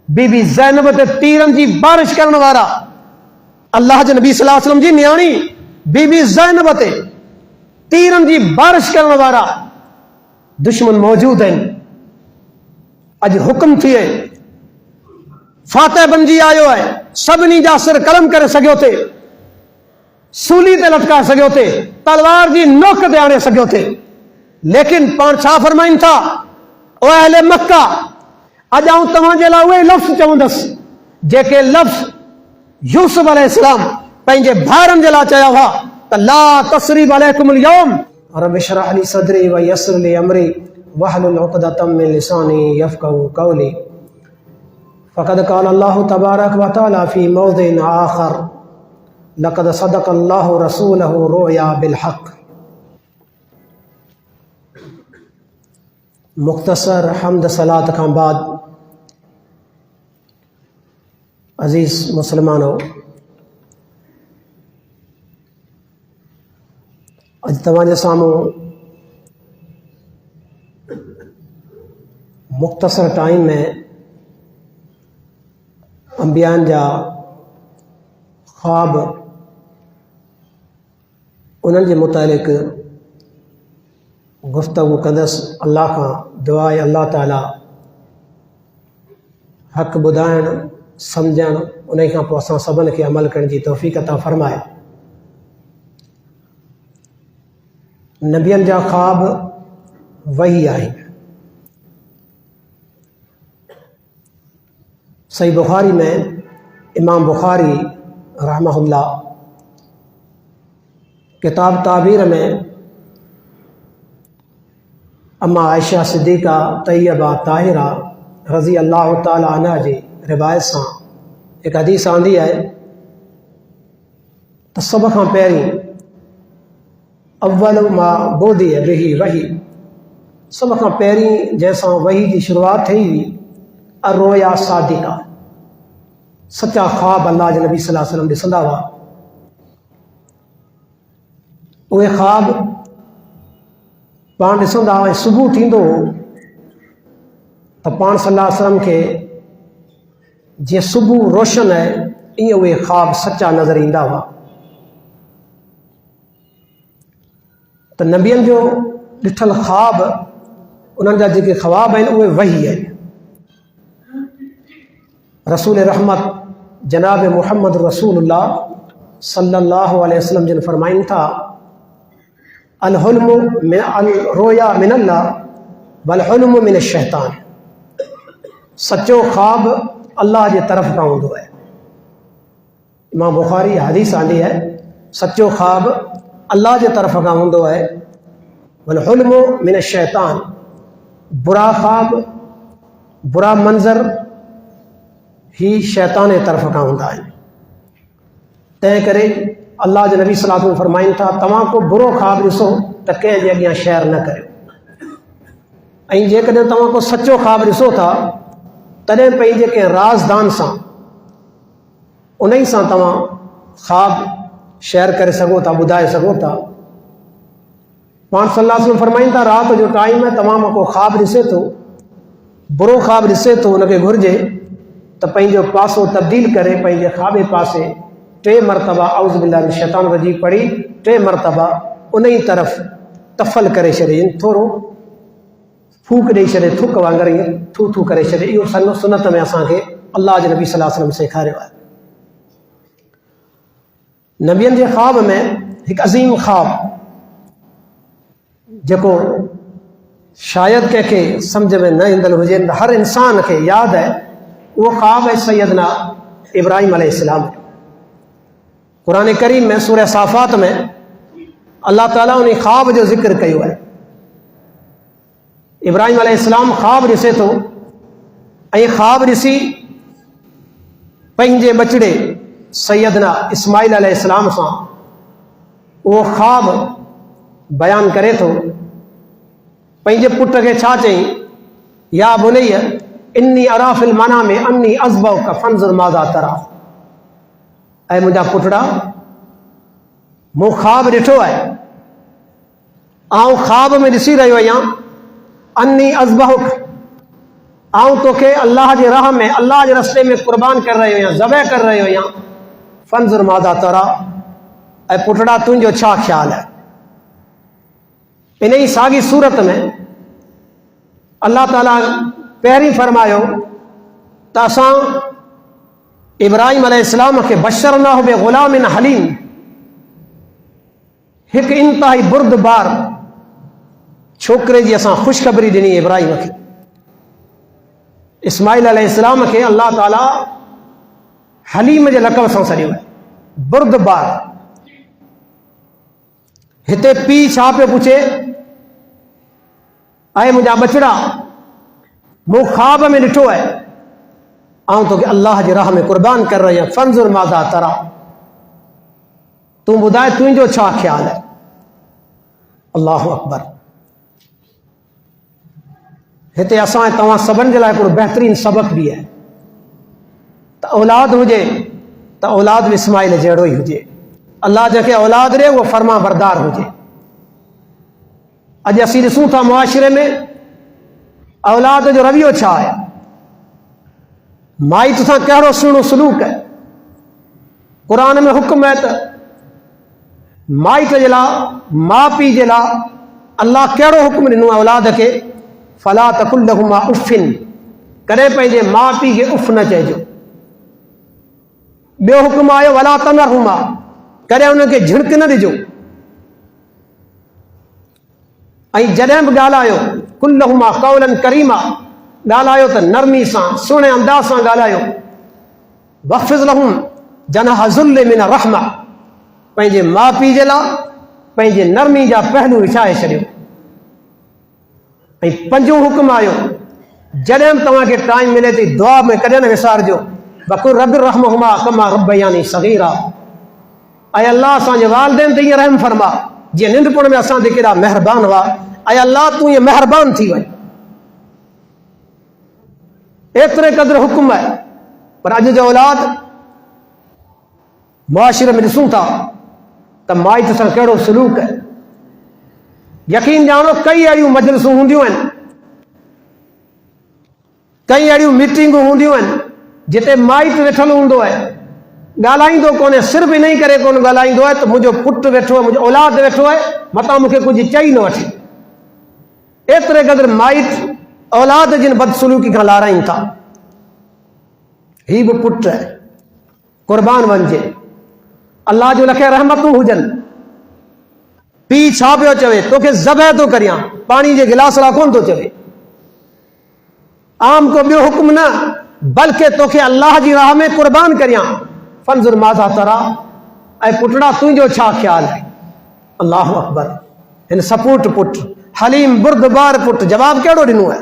बीबी ज़ैनब ते तीरन जी बारिश करने वाला अल्लाह जे नबी सल्लल्लाहु अलैहि वसल्लम जी न्याणी बीबी ज़ैनब ते तीरन जी बारिश करने वाला दुश्मन मौजूद हैं। अज हुक्म थिए फातह बंजी आयो है, सभिनी जा सिर कलम करे सघियो थे, सूली ते लटका सघियो थे, तलवार जी नोक ते आणे सघियो थे। लेकिन पाण छा फरमाइनि था, ओ अहले मक्का, अॼु आऊं तव्हांजे लाइ उहे लफ़्ज़ चवंदसि जेके लफ़्ज़ यूसुफ अलैहिस्सलाम पंहिंजे भाउरनि जे लाइ चया हुआ त ला तस्रीब अलैकुमुल यौम रब इश्रह ली सदरी व यस्सिर ली अमरी वहलुल उक़दतम मिन लिसानी यफ़क़हू क़ौली फ़क़द क़ाल अल्लाहु तबारक व तआला फ़ी मौज़िन आख़र लक़द सदक़ अल्लाहु रसूलहु रुया बिल हक़। मुख्तसर हम्द सलात खां बाद अज़ीज़ मुसलमानों, अॼु तव्हांजे साम्हूं मुख्तसर टाइम में अंबियान जा ख्वाब उन्हनि जे मुतालिक़ गुफ्तगू कंदसि। अल्लाह खां दुआ आहे अल्लाह ताला हक़ ॿुधाइण सम्झण उन खां पोइ असां सभिनि खे अमल करण जी तौफ़ीक़ अता फ़रमाए। नबियनि जा ख्वाब वही आहे। सही बुखारी में इमाम बुखारी रहमहुल्लाह किताब ताबीर में अम्मा आयशा सिद्दीक़ा तैयबा ताहिरा रज़ी अल्लाह ताला अन्हा जी रिवायत सां एक हदीस आंदी है तो सब खां पहिरीं अव्वल मा बोधी है वही वही, सब खां पहिरीं जैसां वही की शुरुआत थी हुई अर्रोया सादिका, सच्चा ख्वाब अल्लाह जे नबी सल्लल्लाहु अलैहि वसल्लम ॾिसंदा हुआ। उहे ख्वाब पाण ॾिसंदा हुआ। सुबुह थींदो त पाण सल्लल्लाहु अलैहि वसल्लम खे जीअं सुबुह रोशन आहे ईअं उहे ख्वाब सच्चा नज़र ईंदा हुआ। त नबियनि जो ॾिठल ख्वाब उन्हनि जा जेके ख्वाब आहिनि उहे वही आहिनि। रसूल रहमत जनाब मुहम्मद रसूलुल्लाह सल्लल्लाहु अलैहि वसल्लम जिन फरमाइनि था अल हुल्मु मिन अल रोया मिनल्लाह वल हुल्मु मिन शैतान, सच्चो ख्वाब अल्लाह जे तरफ़ खां हूंदो आहे। इमाम बुखारी हदीस आंदी है, सच्चो ख्वाब अल्लाह जे तरफ़ खां हूंदो आहे। वल हुल्मु मिन शैतान, बुरा ख्वाब बुरा मंज़र ही शैतान जे तरफ़ खां हूंदा आहिनि। तंहिं करे अल्लाह जे नबी सल्लल्लाहु अलैहि वसल्लम फरमाइनि था तव्हां को बुरो ख्वाब ॾिसो त कंहिं जे अॻियां शेयर न करियो, ऐं जेकॾहिं तव्हां को सच्चो ख्वाब ॾिसो था तॾहिं पंहिंजे कंहिं राज़दान सां उन ई सां तव्हां ख्वाब शेयर करे सघो था, ॿुधाए सघो था। पाण सल्लल्लाहु अलैहि वसल्लम फरमाइनि था राति जो टाइम में तव्हां मां को ख्वाब ॾिसे थो, बुरो ख्वाब ॾिसे थो, उनखे घुरिजे त पंहिंजो पासो तब्दील करे पंहिंजे खाॿे पासे 3 मरतबा औज़ु बिल्लाहि मिन शैतानिर रजीम पढ़ी 3 मरतबा उन ई तरफ़ तफ़ल करे छॾे, थोरो फूक ॾेई छॾे, थुक वांगुरु ईअं थू थू करे छॾे। इहो सुनत में असांखे अल्लाह जे नबी सल्लल्लाहु अलैहि वसल्लम सेखारियो आहे। नबियनि जे ख्वाब में हिकु अज़ीम ख्वाब जेको शायदि कंहिंखे सम्झ में न ईंदड़ हुजे, हर इंसान खे यादि आहे, उहो ख्वाब आहे सैयदना इब्राहिम अलैहिस्सलाम। कुरान करीम में सूरह साफ़ात में अल्लाह ताला उन ख्वाब जो ज़िक्र कयो आहे। इब्राहिम अलैहिस्सलाम ख्वाब ॾिसे थो ऐं ख्वाब ॾिसी पंहिंजे बचड़े सैयदना इस्माइल अलैहिस्सलाम सां उहो ख्वाब बयान करे थो। पंहिंजे पुट खे छा चई, या बुनैया इन्नी अरा फिल मनामी अन्नी अज़बहुका फंज़ुर माज़ा तरा, ऐं मुंहिंजा पुटड़ा मूं ख्वाब ॾिठो आहे, आउं ख्वाब में ॾिसी रहियो आहियां अन्नी अज़बहुक, आऊं तोखे अल्लाह जे राह में, अल्लाह जे रस्ते में कुर्बान कर रहे हो या ज़बह कर रहे हो या फंजुर मादा तरा, ऐं पुटड़ा तुंहिंजो छा ख्याल है। इन ही साॻी सूरत में अल्लाह ताला पहिरीं फरमायो त असां इब्राहिम अलैहिस्सलाम खे बशरनाहु बिग़ुलामिन हलीम, हिकु इंतहाई बुर्दबार छोकिरे जी असां ख़ुशख़बरी ॾिनी इब्राहिम खे। इस्माइल अलैहिस्सलाम खे अल्लाह ताला हलीम जे लक़ब सां सॾियो आहे, बुर्दबार। हिते पीउ छा पियो पुछे, ऐं मुंहिंजा बचड़ा मूं ख्वाब में ॾिठो आहे आऊं तोखे अल्लाह जे राह में कुर्बान कर रही आहियां, फंजुर मादा तरा, तूं ॿुधाए तुंहिंजो छा ख्याल है। अल्लाहु अकबर। हिते असां ऐं तव्हां सभिनि जे लाइ हिकिड़ो बहितरीन सबक़ बि आहे त औलाद हुजे त औलाद बि इस्माइल जहिड़ो ई हुजे। अल्लाह जंहिंखे औलाद ॾे उहो फर्मा बरदार हुजे। अॼु असीं ॾिसूं था मुआशिरे में औलाद जो रवैयो छा आहे, माइट सां कहिड़ो सुहिणो सलूक है। क़ुरान में हुक्म है त माइट जे लाइ, माउ पीउ जे लाइ अल्लाह कहिड़ो हुक्म ॾिनो आहे औलाद खे, फला तकुल लहुमा उफ़िन, कॾहिं पंहिंजे माउ पीउ खे उफ़ न चइजो। ॿियो हुक्म आयो वला तनरहुमा, कॾहिं उनखे झिड़क न ॾिजो। ऐं जॾहिं बि ॻाल्हायो कुल लहुमा कौलन करीमा, ॻाल्हायो त नरमी सां, सुहिणे अंदाज़ सां ॻाल्हायो। वख़्फ़िज़ लहुम जनह ज़ुल्ल मिन रहमा, पंहिंजे माउ पीउ जे लाइ पंहिंजे नरमी जा पहलू विछाए छॾियो। ऐं पंजो हुक्म आयो, जॾहिं बि तव्हांखे टाइम मिले थी दुआ में कॾहिं न विसारजो, वक़ुल रब्बि रहमहुमा कमा रब्बयानी सग़ीरा, ऐं अल्लाह असांजे वालिदैन ते ईअं रहम फरमा जीअं नंढपण में असां ते केॾा महिरबान हुआ, ऐं अल्लाह तूं ईअं महिरबान थी वञ। एतिरे क़द्र हुक्म आहे। पर अॼु जो औलाद मुआशिरे में ॾिसूं था त माइट सां कहिड़ो सलूक है। यकीन ॼाणो कई अहिड़ियूं मजलिसूं हूंदियूं आहिनि, कई अहिड़ियूं मीटिंगूं हूंदियूं आहिनि जिते माइट वेठल हूंदो आहे, ॻाल्हाईंदो कोन्हे, सिर्फ़ु इन ई करे कोन ॻाल्हाईंदो आहे त मुंहिंजो पुटु वेठो आहे, मुंहिंजो औलाद वेठो आहे, मतां मूंखे कुझु चई न वठे। एतिरे क़द्र माइट औलाद जिन बदसलूकी खां लाराइनि था। ही बि पुटु आहे, कुर्बान वञिजे, अल्लाह जो लखे रहमतूं हुजनि। पीउ छा पियो चवे, तोखे ज़बह थो करियां, पाणी जे गिलास लाइ कोन थो चवे। आम को ॿियो हुक्म न, बल्कि तोखे अल्लाह जी राह में कुर्बान करियां, फंजुर माज़ा तरा, ऐं पुटड़ा तुंहिंजो छा ख्याल है। अल्लाहु अकबर। हिन सपूट पुट, हलीम बुर्दबार पुट जवाब कहिड़ो ॾिनो आहे।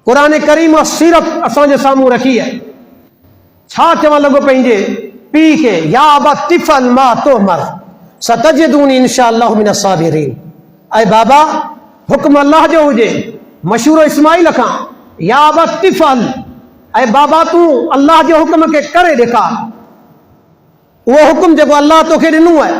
क़ुरान करीम सीरत असांजे साम्हूं रखी आहे। छा चवण लॻो पंहिंजे पीउ खे, या अबा तिफ़ल मा तुअमर सतजिदूनी इंशाअल्लाहु मिन अस्साबिरीन। ऐं बाबा हुक्म अल्लाह जो हुजे, मशहूर इस्माइल खां, या अबा तिफ़ल, ऐं बाबा तूं अल्लाह जे हुक्म खे करे ॾेखार। उहो हुक्म जेको अल्लाह तोखे ॾिनो आहे,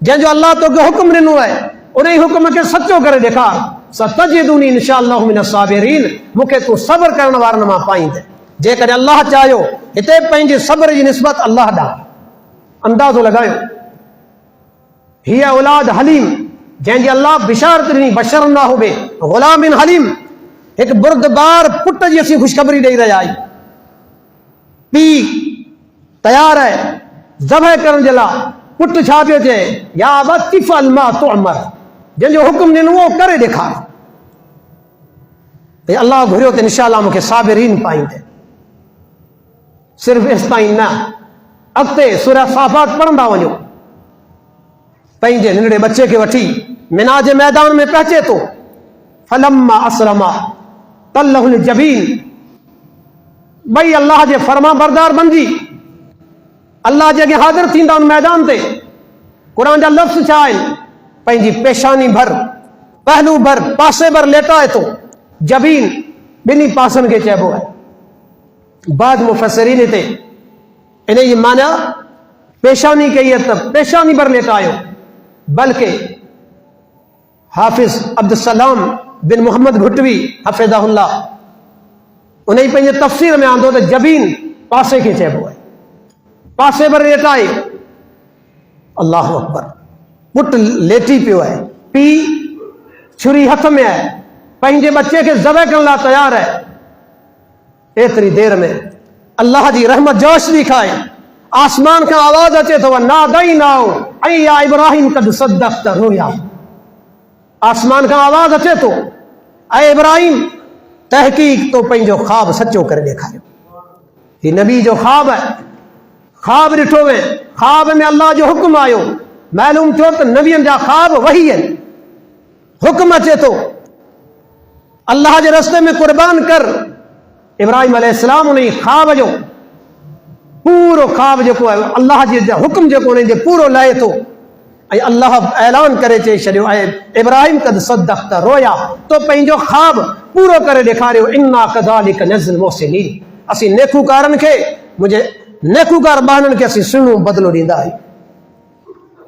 जंहिंजो अल्लाह तोखे हुक्म ॾिनो आहे, उन ई हुक्म खे सचो करे ॾेखार। सतजिदूनी इंशाअल्लाहु मिन अस्साबिरीन, मूंखे तूं सब्र करण वारनि मां पाईंदे। जेकॾहिं अल्लाह चाहियो, हिते पंहिंजे सब्र जी निस्बत अल्लाह ॾांहुं अंदाज़ो लॻायो। हीअ औलाद हलीम, जंहिंजी अल्लाह बिशारत ॾिनी, बशरनाहु बिग़ुलामिन हलीम, हिकु बुर्दबार पुट जी असीं ख़ुशख़बरी ॾेई रहिया आहियूं। पीउ तयार आहे ज़बह करण जे लाइ, पुटु छा पियो चए, या अबा तिफ़ल मा तुअमर, जंहिंजो हुक्म ॾिनो उहो करे ॾेखार। भई अल्लाह घुरियो त इंशाअल्लाह मूंखे साबिरीन पाईंदे। सिर्फ़ु एसि ताईं न, अॻिते सूरह साफ़ात पढ़ंदा वञो। पंहिंजे नंढड़े बच्चे खे वठी मिना जे मैदान में पहुचे थो, फलम्मा असलमा तल्लहुल जबीन, ॿई अल्लाह जे फर्मा बरदार बणिजी अल्लाह जे अॻियां हाज़िर थींदा उन मैदान ते। क़ुरान जा लफ़्ज़ छा आहिनि, पंहिंजी पेशानी भर, पहलू भर, पासे भर लेटाए थो। जबीन ॿिन्ही पासनि खे चइबो आहे। बाद मुफ़स्सिरीन ते इन जी माना पेशानी कई है त पेशानी भर लेटायो, बल्कि हाफिज अब्दुल सलाम बिन मोहम्मद भुटवी हफ़िज़हुल्लाह उन पंहिंजे तफ़सीर में आंदो त जबीन पासे खे चइबो आहे, पासे पर लेटाए। अल्लाह अकबर। पुट लेटी पियो आहे, पीउ छुरी हथ में आहे, पंहिंजे बच्चे खे ज़बह करण लाइ तयार आहे। एतिरी देर में अल्लाह जी रहमत जोश थी खाए, आसमान खां आवाज़ अचे थो, नादैनाहु ऐं या इब्राहिम क़द सद्दक़्ता रुया। आसमान खां आवाज़ अचे थो, ऐं इब्राहिम तहक़ीक़ तो पंहिंजो ख्वाब सचो करे ॾेखारियो। ही नबी जो ख्वाब आहे, ख्वाब ॾिठो वे, ख्वाब में अल्लाह जो हुक्म आयो। मालूम थियो त नबियनि जा ख्वाब वही आहिनि। हुक्म अचे थो अल्लाह जे रस्ते में कुर्बान कर। इब्राहिम अलैहिस्सलाम उन ख्वाब जो पूरो ख्वाब जेको आहे अल्लाह जे हुक्म जेको उन जे पूरो लाहे थो, ऐं अल्लाह ऐलान करे चई छॾियो आहे इब्राहिम क़द सद्दक़्ता रोया, तो पंहिंजो ख्वाब पूरो करे ॾेखारियो। इन्ना कज़ालिक नज़्ज़िल मुहसिनीन, असीं नेकूकारनि खे, मुंहिंजे नेकूकार ॿारनि खे असीं सुहिणो बदिलो ॾींदा आहियूं।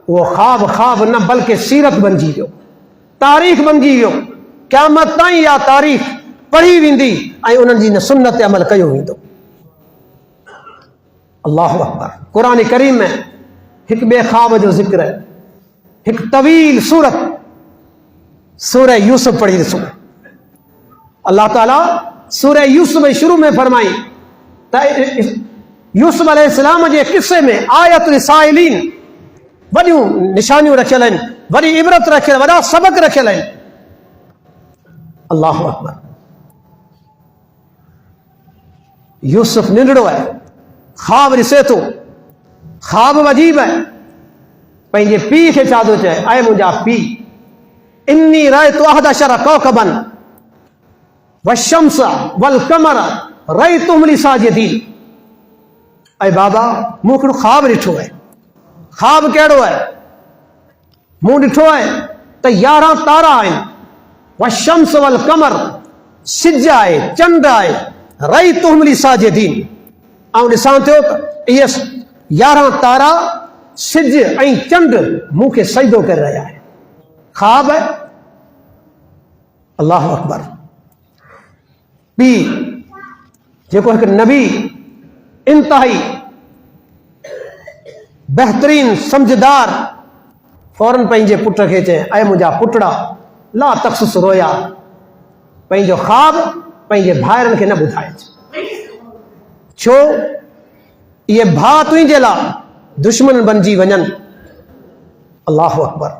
उहो ख्वाब ख्वाब न बल्कि सीरत बणिजी वियो, तारीख़ बणिजी वियो। क़यामत ताईं इहा तारीख़ पढ़ी वेंदी ऐं उन्हनि जी सुन्नत ते अमल कयो वेंदो। अल्लाहु अकबर। क़ुरान करीम में हिकु ॿिए ख्वाब जो ज़िक्र आहे, हिकु तवील सूरत सूरह यूसुफ पढ़ी ॾिसो। अल्लाह ताला सूरह यूसुफ शुरू में फरमाई त यूसुफ अलैहिस्सलाम जे किस्से में आयत लिसाइलीन, वॾियूं निशानियूं रखियल आहिनि, वॾी इबरत रखियल, वॾा सबक रखियल आहिनि। अल्लाहु अकबर। यूसुफ निंढड़ो आहे, ख्वाब ॾिसे थो, ख्वाब अजीब आहे। पंहिंजे पीउ खे छा थो चए, ऐं मुंहिंजा पीउ, इन्नी रअयतु अहदशर कौकबन वश्शम्स वल कमर रअयतुहुम ली साजिदीन। ऐं बाबा मूं हिकिड़ो ख्वाब ॾिठो आहे। ख्वाब कहिड़ो आहे? मूं ॾिठो आहे त 11 तारा आहिनि, वश्शम्स वल कमर, सिज आहे, चंड आहे, रअयतुहुम ली साजिदीन। ऐं ॾिसां थियो त इहे 11 तारा, सिज ऐं चंड मूंखे सजदो करे रहिया आहिनि। ख्वाब आहे। अल्लाहु अकबर। पीउ जेको हिकु नबी, इंतहाई बहितरीन समझदार, फौरन पंहिंजे पुट खे चए, ऐं मुंहिंजा पुटड़ा ला तख़्सुस रोया, पंहिंजो ख्वाब पंहिंजे भाइरनि खे न ॿुधाइजे। छो? इहे भाउ तुंहिंजे लाइ दुश्मन बणिजी वञनि। अल्लाहु अकबर।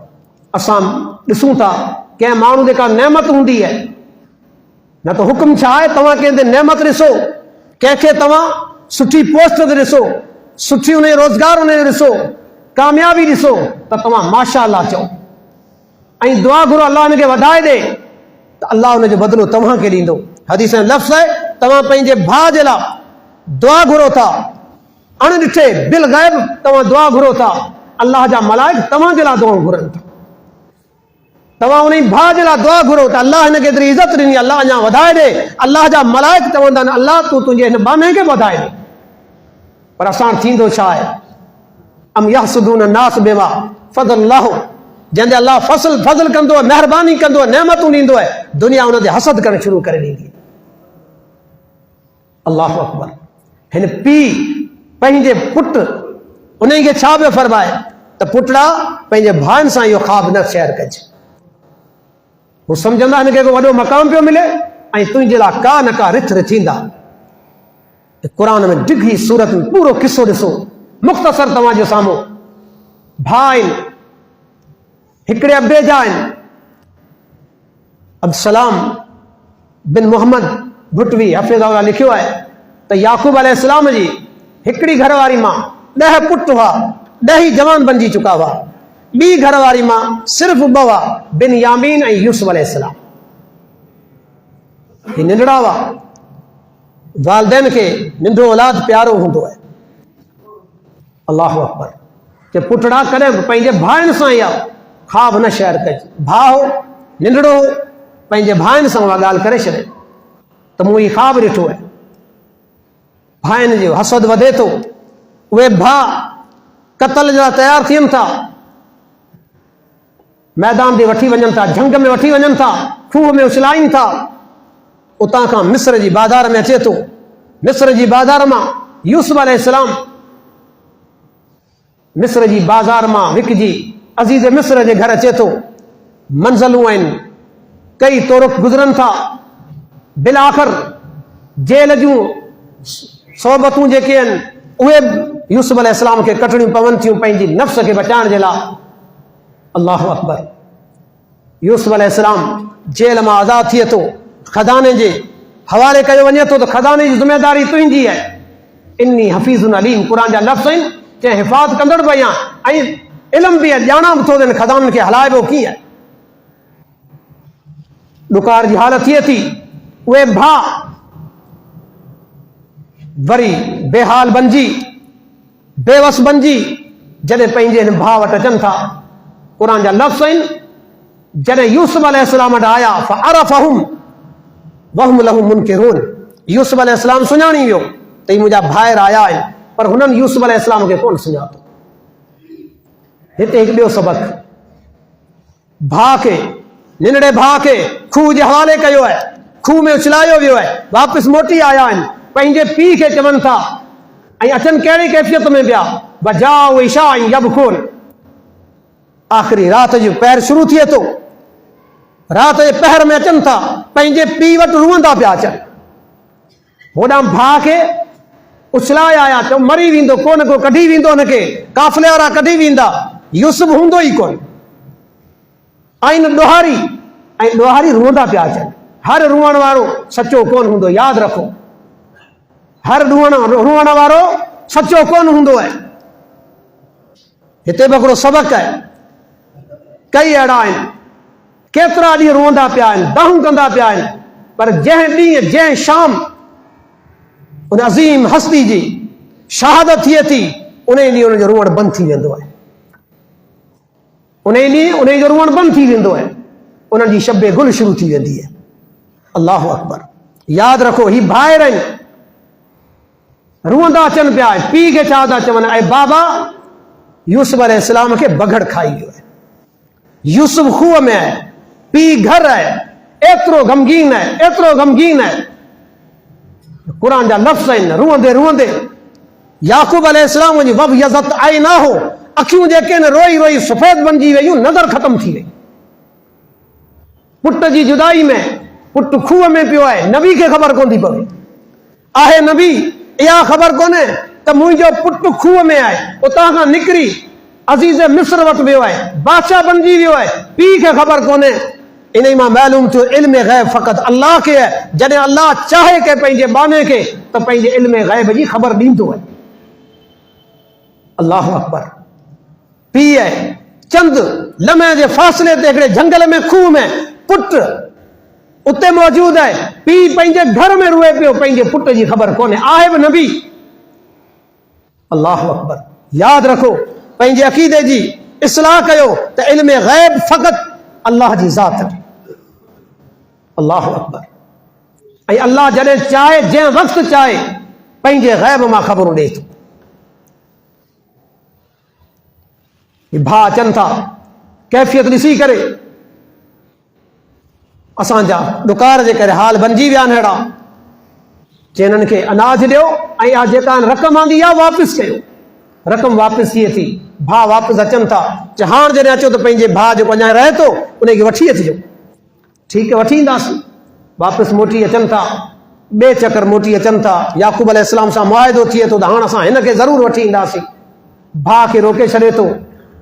असां ॾिसूं था कंहिं माण्हू जेका नेमत हूंदी आहे, न त हुकुम छा आहे, तव्हां कंहिंते नेमत ॾिसो, कंहिंखे तव्हां सुठी पोस्ट ते ॾिसो, सुठी उन रोज़गार उन ॾिसो, कामयाबी ॾिसो, त तव्हां माशा अल्लाह चओ ऐं दुआ घुरो अल्लाह हिनखे वधाए ॾे, त अल्लाह हुनजो बदिलो तव्हांखे ॾींदो। हदीस में लफ़्ज़ आहे, तव्हां पंहिंजे भाउ जे लाइ दुआ घुरो था, अणॾिठे बिल ग़ैब तव्हां दुआ घुरो था, अल्लाह जा मलाइक तव्हांजे लाइ दुआ घुरनि था। तव्हां उन भाउ जे लाइ दुआ घुरो त अल्लाह हिनखे एतिरी इज़त ॾिनी, अल्लाह अञा वधाए ॾे। अल्लाह जा मलाइक चवंदा आहिनि, अल्लाह तूं तुंहिंजे हिन बामे खे वधाए ॾे। पर असां थींदो छा आहे? अम यहसुदून नास बिमा फज़लल्लाह, जंहिंजे अल्लाह फज़ल कंदो आहे, महिरबानी कंदो आहे, नेमतूं ॾींदो आहे, दुनिया उन ते हसद करणु शुरू करे ॾींदी आहे। अल्लाहु अकबर। हिन पीउ पंहिंजे पुट उन खे छा पियो फरमाए त पुटड़ा पंहिंजे भाउनि सां इहो ख्वाब न शेयर कजे। हू सम्झंदा हिनखे को वॾो मक़ाम पियो मिले ऐं तुंहिंजे लाइ का न का रिथ थींदा। क़ुरान में डिघी सूरत में पूरो किस्सो ॾिसो, मुख़्तसर तव्हांजे साम्हूं। भाउ आहिनि, हिकिड़े अब्बे जा आहिनि, अब्दुसलाम बिन मोहम्मद भुटवी हफ़िज़हुल्लाह लिखियो आहे त याकूब अलैहिस्सलाम जी हिकिड़ी घरवारी मां 10 पुट हुआ, 10 ई जवान बणिजी चुका हुआ। ॿी घरवारी मां सिर्फ़ 2 हुआ, बिन यामीन ऐं यूसुफ अलैहिस्सलाम। ही नंढड़ा हुआ। वालिदैन खे नंढो औलाद प्यारो हूंदो आहे। अल्लाहु अकबर। कि पुटड़ा कॾहिं बि पंहिंजे भाउनि सां इहा ख्वाब न शेयर कजे। भाउ नंढड़ो पंहिंजे भाउनि सां उहा ॻाल्हि करे छॾे त मूं हीउ ख्वाब ॾिठो आहे। भाउनि जो हसद वधे थो, उहे भाउ क़त्ल जा तयारु थियनि था, मैदान ते वठी वञनि था, जंग में वठी वञनि था, खूह में उछलाइनि था, उतां खां मिस्र जी बाज़ार में अचे थो। मिस्र जी बाज़ार मां यूसुफ अलैहिस्सलाम मिस्र जी बाज़ार मां विकिजी अज़ीज़ मिस्र जे घर अचे थो। मंज़िलूं आहिनि, कई तुरुक़ गुज़रनि था। बिल आख़िर जेल जूं सोबतूं जेके आहिनि उहे यूसुफ अलैहिस्सलाम खे कटणियूं पवनि थियूं पंहिंजी नफ़्स खे बचाइण जे लाइ। अल्लाहु अकबर। यूसुफ अलैहिस्सलाम जेल मां आज़ादु थिए थो, खज़ाने जे हवाले कयो वञे थो त खज़ाने जी ज़िमेदारी तुंहिंजी आहे। इन्नी हफ़ीज़ुन अलीम क़ुरान जा लफ़्ज़ आहिनि जंहिं हिफ़ाज़त कंदड़ बि आहियां ऐं इल्म बि आहे, ॼाणा बि थो ॾियनि खज़ाननि खे हलाइबो कीअं। ॾुकार जी हालत थिए थी, उहे भाउ वरी बेहाल बणिजी बेवस बणिजी जॾहिं पंहिंजे हिन भाउ वटि अचनि था। क़ुरान जा लफ़्ज़ आहिनि, जॾहिं यूसुफ अलैहिस्सलाम वटि आया फ़अरफ़हुम वहुम लहू मुनकिरून। यूसुफ अलैहिस्सलाम सुञाणी वियो त ही मुंहिंजा भाइर आया आहिनि, पर हुननि यूसुफ अलैहिस्सलाम खे कोन सुञातो। हिते हिकु ॿियो सबक़, भाउ खे, नंढड़े भाउ खे खूह जे हवाले कयो आहे, खूह में उछलायो वियो आहे, वापसि मोटी आया आहिनि, पंहिंजे पीउ खे चवनि था ऐं अचनि कहिड़ी कैफ़ियत में पिया, वजाउ इशा यबकून। आख़िरी राति जो पहर शुरू थिए थो, राति जे पहर में अचनि था, पंहिंजे पीउ वटि रुअंदा पिया अचनि। होॾां भाउ खे उछलाया आया, चओ मरी वेंदो, कोन को कढी वेंदो, हुनखे काफ़िले वारा कढी वेंदा, यूसुफ हूंदो ई कोन। ऐं ॾोहारी रुअंदा पिया अचनि। हर रुअण वारो सचो कोन हूंदो, यादि रखो, हर रुअण वारो सचो कोन हूंदो आहे। हिते बि हिकिड़ो सबक़ आहे। कई अहिड़ा आहिनि, केतिरा ॾींहं रुअंदा पिया आहिनि, बाहूं कंदा पिया आहिनि, पर जंहिं शाम उन अज़ीम हस्ती जी शहादत थिए थी, उन ॾींहुं उनजो रुअण बंदि थी वेंदो आहे। उन ॾींहुं उनजो रुअण बंदि थी वेंदो आहे, उन्हनि जी शब गुल शुरू थी वेंदी आहे। अल्लाहु अकबर। यादि रखो, ही भाइर आहिनि, रुअंदा अचनि पिया, पीउ खे छा था चवनि, ऐं बाबा यूसुफ अलैहिस्सलाम खे बगड़ खाई वियो आहे। यूसुफ खूह में आहे, पीउ घर आहे, एतिरो गमगीन आहे, एतिरो गमगीन आहे। क़ुरान जा लफ़्ज़ आहिनि, रुअंदे रुअंदे याकूब अलैहिस्सलाम जी वब यज़त आई ना हो, अखियूं जेके न रोई रोई सफ़ेद बणिजी वयूं, नज़र ख़तम थी वई। पुट जी जुदाई में पुट खूह में पियो आहे, नबी खे ख़बर कोन थी पवे, आहे नबी इहा ख़बर कोन्हे त मुंहिंजो पुट खूह में आहे, उतां खां निकिरी अज़ीज़ मिस्र वटि वियो आहे, बादशाह बणिजी वियो आहे, पीउ खे ख़बर कोन्हे। इन मां मालूम थियो इल्म गैब फ़क़त अल्लाह खे आहे। जॾहिं अल्लाह चाहे के पंहिंजे बाने खे त पंहिंजे इल्म गैब जी ख़बर ॾींदो आहे। अल्लाहु अकबर। पीउ आहे, चंद लम्हे जे फ़ासिले ते हिकिड़े झंगल में खूह में पुट उते मौजूद आहे, पीउ पंहिंजे घर में रुए पियो, पंहिंजे पुट जी ख़बर कोन्हे, आहे बि नबी। अल्लाहु अकबर। यादि रखो, पंहिंजे अक़ीदे जी इस्लाह कयो त इल्म गैब फ़क़त अल्लाह जी ज़ात आहे। अल्लाहु अकबर। ऐं अल्लाह जॾहिं चाहे, जंहिं वक़्तु चाहे, पंहिंजे गैब मां ख़बरूं ॾिए थो। भाउ अचनि था, कैफ़ियत ॾिसी करे असांजा ॾुकार जे करे हाल बणिजी विया आहिनि अहिड़ा। चए हिननि खे अनाज ॾियो ऐं इहा जेका रक़म आंदी आहे वापसि कयो। रक़म वापसि थिए थी, भाउ वापसि अचनि था। चए हाणे जॾहिं अचो त पंहिंजे भाउ जेको अञा रहे थो उनखे वठी अचिजो। ठीकु आहे, वठी ईंदासीं। वापसि मोटी अचनि था, ॿिए चकर मोटी अचनि था। याकूब अलैहिस्सलाम सां मुआहिदो थिए थो त हाणे असां हिनखे ज़रूरु वठी ईंदासीं। भाउ खे रोके छॾे थो,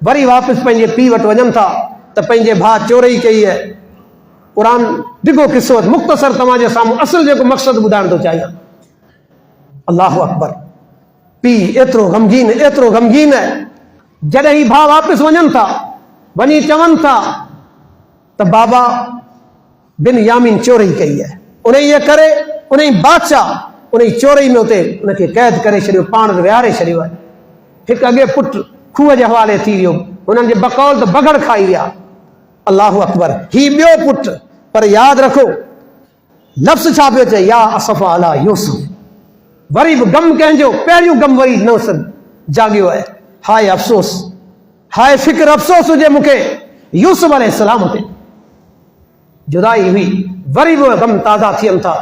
वरी वापसि पंहिंजे पीउ वटि वञनि था त पंहिंजे भाउ चोरी कई आहे। क़ुरान डिघो किस्सो, मुख़्तसर तव्हांजे साम्हूं असुल जेको मक़सदु ॿुधाइण थो चाहियां। अल्लाहु अकबर। पीउ एतिरो गमगीन, एतिरो गमगीन आहे। जॾहिं ही भाउ वापसि वञनि था, वञी चवनि था त बाबा बिन यामीन चोरी कई आहे। उन ई करे उन ई बादशाह उन ई चोरी में उते उनखे कैद करे छॾियो, पाण विहारे छॾियो आहे। हिकु अॻे पुटु खूह जे हवाले थी वियो, हुननि जे बकौल त बगड़ खाई विया। अल्लाहु अकबर। ही ॿियो पुटु, पर यादि रखो लफ़्ज़ छा पियो चए, या असफ़ा अला यूसुफ। वरी बि गम कंहिंजो, पहिरियों गम वरी न जाॻियो आहे। हाय अफ़सोस, हाय फ़िक्र, अफ़सोस हुजे मूंखे यूसुफ अलैहिस्सलाम ते। जुदाई हुई, वरी बि गम ताज़ा थियनि था।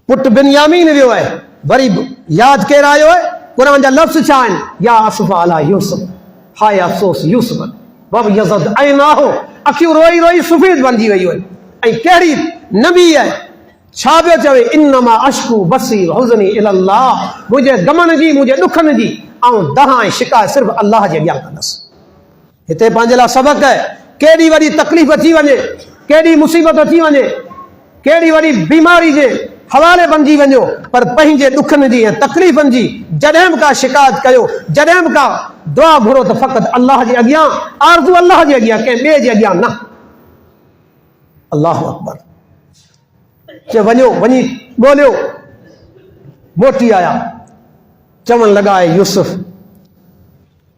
पुट बिन्यामीन वियो आहे, वरी यादि केरु आयो आहे? क़ुरान जा लफ़्ज़ छा आहिनि? या असफ़ा अला यूसुफ, हाय अफ़सोस यूसुफ, वब यज़द ऐनाहु, अखियूं रोई रोई सफ़ेद बणिजी वयूं आहिनि। ऐं कहिड़ी नबी आहे, छा पियो चवे? इन्नमा अश्कू बसी हुज़नी इलल्लाह, मुंहिंजे गमन जी, मुंहिंजे ॾुखनि जी ऐं दहा ऐं शिकायत सिर्फ़ु अल्लाह जे अॻियां कंदुसि। हिते पंहिंजे लाइ सबक़ आहे। केॾी वॾी तकलीफ़ अची वञे, केॾी मुसीबत अची वञे, केॾी वॾी बीमारी जे हवाले बणिजी वञो, पर पंहिंजे ॾुखनि जी ऐं तकलीफ़नि जी जॾहिं बि का शिकायत कयो, जॾहिं बि का दुआ घुरो त फ़क़ति अल्लाह जे अॻियां, आरज़ू अल्लाह जे अॻियां, कंहिं ॿिए जे अॻियां न। अल्लाहु अकबर। चए वञो, वञी ॻोल्हियो। मोटी आया, चवण लॻा यूसुफ,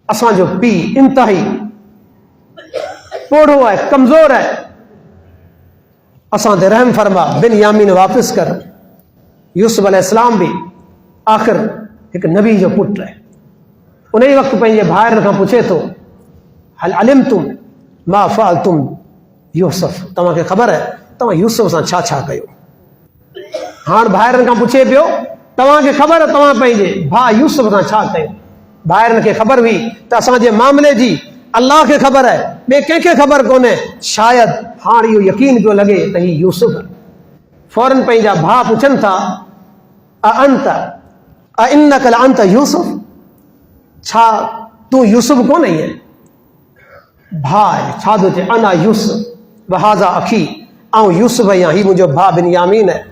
असांजो पीउ इंतिहाई पोढ़ो आहे, कमज़ोर आहे, असां ते रहम फरमा, बिन्यामीन वापसि कर। यूसुफ अलैहिस्सलाम बि आख़िर हिकु नबी जो पुटु आहे। उन ई वक़्तु पंहिंजे भाइरनि खां पुछे थो, हल अलिमतुम मा फ़अलतुम यूसुफ, तव्हांखे ख़बर आहे तव्हां यूसुफ सां छा छा कयो? हाणे भाइरनि खां पुछे पियो, तव्हांखे ख़बर आहे तव्हां पंहिंजे भाउ यूसुफ सां छा कयो? भाइरनि खे ख़बर हुई त असांजे मामले जी अल्लाह खे ख़बर आहे, ॿिए कंहिंखे ख़बर कोन्हे। शायदि हाणे इहो यकीन पियो लॻे त ही यूसुफ। फौरन पंहिंजा भाउ पुछनि था, इन्नक लअंत यूसुफ, छा तूं यूसुफ कोन आई आहे? भाउ छा थो चए? अना यूसुफ वहाज़ा अखी, ऐं यूसुफ आहियां, ही मुंहिंजो भाउ बिन्यामीन आहे।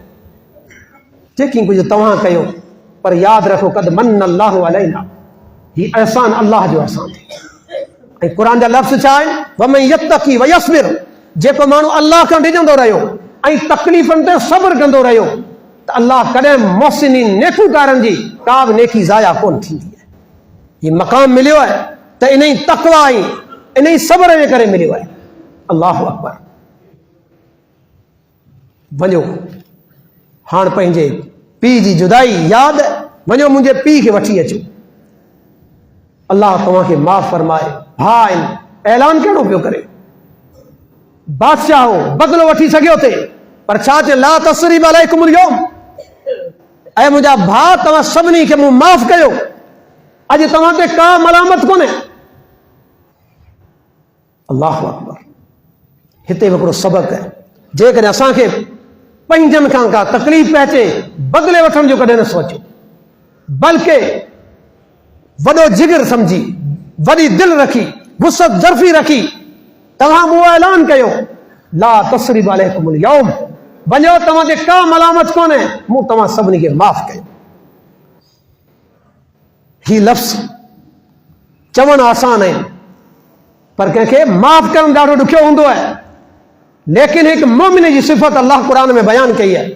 जेकी कुझु तव्हां कयो, पर यादि रखो कद मन अल्लाहु अलैना, ही अहसान अल्लाह जो अहसान थी। ऐं क़ुरान जा लफ़्ज़ छा आहिनि? वमन यत्तक़ी वयस्बिर, जेको माण्हू अल्लाह खां डिॼंदो रहियो ऐं तकलीफ़ुनि ते सब्र कंदो रहियो त अल्लाह कॾहिं मोहसिनीन नेकूकारनि जी का बि नेकी ज़ाया कोन थींदी आहे। हीउ मक़ाम मिलियो आहे त इन ई तक़वा ऐं इन ई सब्र जे करे मिलियो आहे। अल्लाहु अकबर। वञो हाणे पंहिंजे पीउ जी जुदाई यादि, वञो मुंहिंजे पीउ खे वठी अचो, अल्लाह तव्हांखे माफ़ फरमाए। भाउ आहिनि, ऐलान कहिड़ो पियो करे? बादशाह हो, बदिलो वठी सघियो थे, पर छा चए? ला तस्रीब अलैकुमुल यौम, ऐं मुंहिंजा भाउ तव्हां सभिनी खे मूं माफ़ कयो, अॼु तव्हां ते का मलामत कोन्हे। अल्लाहु अकबर। हिते हिकिड़ो सबक़ आहे, जेकॾहिं असांखे पंहिंजनि खां का तकलीफ़ पए अचे, बदिले वठण जो कॾहिं न सोचो, बल्कि वॾो जिगर समझी, वॾी दिलि रखी, वुसअत ज़र्फ़ी रखी तव्हां मूं ऐलान कयो, ला तस्रीब अलैकुमुल यौम, वञो तव्हां ते का मलामत कोन्हे, मूं तव्हां सभिनी खे माफ़ कयो। ही लफ़्ज़ चवण आसान आहिनि, पर कंहिंखे माफ़ करणु ॾाढो ॾुखियो हूंदो आहे। लेकिन हिकु मोमिन जी सिफ़त अल्लाह क़ुरान में बयान कई आहे।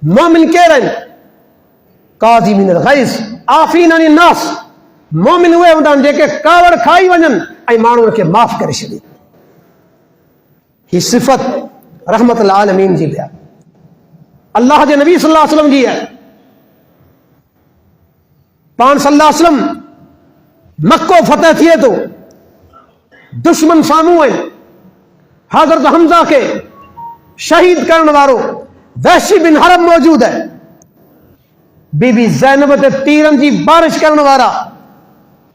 मोमिन केरु आहिनि? काज़िमीनल ग़ैज़ आफ़ीन अनिन नास, मोमिन उहे हूंदा आहिनि जेके कावड़ खाई वञनि ऐं माण्हुनि खे माफ़ करे छॾे। ही सिफ़त रहमतुल आलमीन जी बि आहे, अल्लाह जे नबी सल्लल्लाहु अलैहि वसल्लम जी आहे। पाण सल्लल्लाहु अलैहि वसल्लम मक्को फतह थिए थो, दुश्मन साम्हूं आहिनि, हज़रत हमज़ा खे शहीद करण वारो वहशी बिन हरब मौजूद है, बीबी ज़ैनब ते तीरनि जी बारिश करण वारा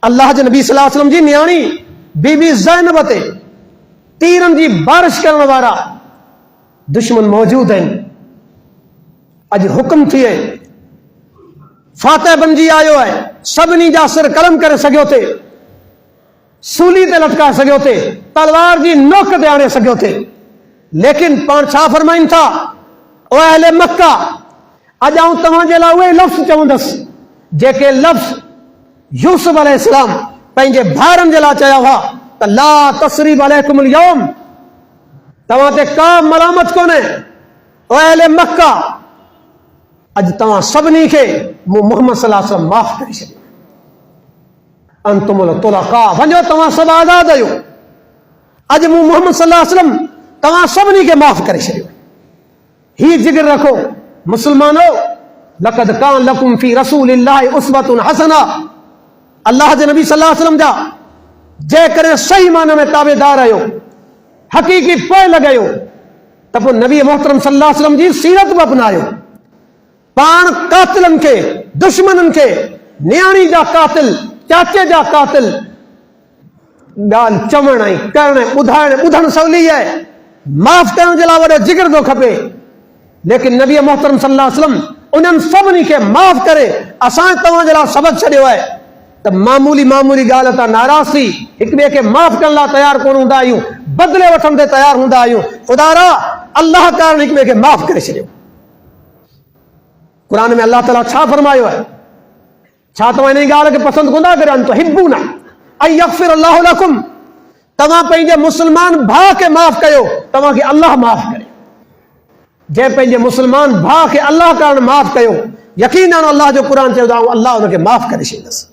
अल्लाह जे नबी सल्लल्लाहु अलैहि वसल्लम जी न्याणी बीबी ज़ैनब ते तीरनि जी बारिश करण वारा दुश्मन मौजूद आहिनि। अॼु हुक्म थिए, फातह बणिजी आयो आहे, सभिनी जा सिर कलम करे सघियो थे, सूली ते लटकाए सघियो थे, तलवार जी नोक ते आणे सघियो थे, लेकिन पाण छा फरमाइनि था? ओ अहले मक्का, अॼु आऊं तव्हांजे लाइ उहे लफ़्ज़ चवंदुसि जेके लफ़्ज़ यूसुफ अलैहिस्सलाम पंहिंजे भाइरनि जे लाइ चया हुआ त ला तस्रीब अलैकुमुल यौम, तव्हां ते का मलामत कोन्हे। ओ अहले मक्का, अॼु तव्हां सभिनी खे मूं मुहम्मद सल्लल्लाहु अलैहि वसल्लम माफ़ करे छॾियो। अंतुमुल तुलका, वञो तव्हां सभु आज़ाद आहियो। अॼु मूं मुहम्मद सल्लल्लाहु अलैहि वसल्लम तव्हां सभिनी खे माफ़ करे छॾियो। ही जिगर रखो मुसलमानो, लक़द कान लकुम फी रसूलिल्लाहि उस्वतुन हसना, अल्लाह जे नबी सल्लल्लाहु अलैहि वसल्लम जा जेकॾहिं सही माने में ताबेदार आहियो, हक़ीक़ी पोइ लॻायो, त पोइ नबी मोहतरम सल्लल्लाहु अलैहि वसल्लम जी सीरत बि अपनायो। पाण कातिलनि खे, दुश्मननि खे, न्याणी जा कातिल, चाचे जा कातिल, ॻाल्हि चवण ऐं करण ॿुधणु सवली आहे, माफ़ करण जे लाइ वॾो जिगर थो खपे। लेकिन नबी मोहतरम सल्लल्लाहु अलैहि वसल्लम उन्हनि सभिनी खे माफ़ करे असां तव्हांजे लाइ सबक़ छॾियो आहे त मामूली ॻाल्हि तां नाराज़ थी हिक ॿिए खे माफ़ करण लाइ तयारु कोन हूंदा आहियूं, बदिले वठण ते तयारु हूंदा आहियूं। ख़ुदा रा अल्लाह कारण हिक ॿिए खे माफ़ करे छॾियो। क़ुरान में अल्लाह ताला छा फरमायो आहे? छा तव्हां इन ॻाल्हि खे पसंदि कोन था करियो? तो हिब्बूना अन यग़फिर अल्लाहु लकुम, तव्हां पंहिंजे मुस्लमान भाउ खे माफ़ कयो, तव्हांखे अल्लाह माफ़ करे। जंहिं पंहिंजे मुस्लमान भाउ खे अल्लाह कारण माफ़ कयो, यकीनन अल्लाह जो क़ुरान चवंदो आहे अल्लाह हुनखे माफ़ करे छॾींदुसि।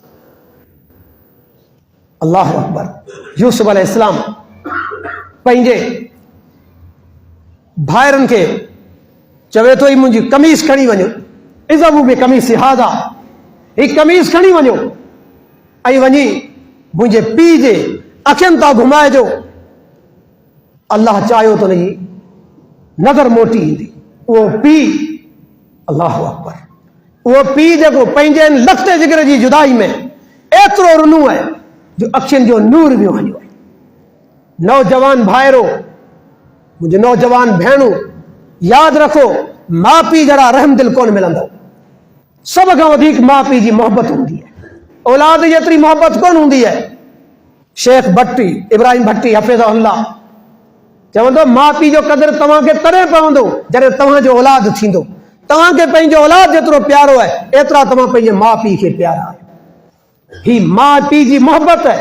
अल्लाह अकबर। यूसुफ अलैहिस्सलाम पंहिंजे भाइरनि खे चवे थो, मुंहिंजी कमीज़ खणी वञो, इज़बू बि कमीज़ हादा, ही कमीज़ खणी वञो ऐं वञी मुंहिंजे पीउ जे अखियुनि तां घुमाइजो। अल्लाह चाहियो त हुनजी नज़र मोटी ईंदी। उहो पीउ, अल्लाह अकबर, उहो पीउ जेको पंहिंजे लखते जिगर जी जुदाई में एतिरो रुनू आहे जो अखियुनि जो नूर बि वञो आहे। नौजवान भाइरो, मुंहिंजो नौजवान भेणू, यादि रखो, माउ पीउ जहिड़ा रहम दिल कोन मिलंदो। सभ खां वधीक माउ पीउ जी मोहबत हूंदी है, औलाद जेतिरी मोहबत कोन हूंदी है। शेख भट्टी, इब्राहिम भट्टी हफ़िज़हुल्लाह चवंदो, माउ पीउ जो क़दुरु तव्हांखे तॾहिं पवंदो जॾहिं तव्हांजो औलाद थींदो। तव्हांखे पंहिंजो औलाद जेतिरो प्यारो आहे, एतिरा तव्हां पंहिंजे माउ पीउ खे प्यारा आहियो। ही माउ पीउ जी मोहबत है।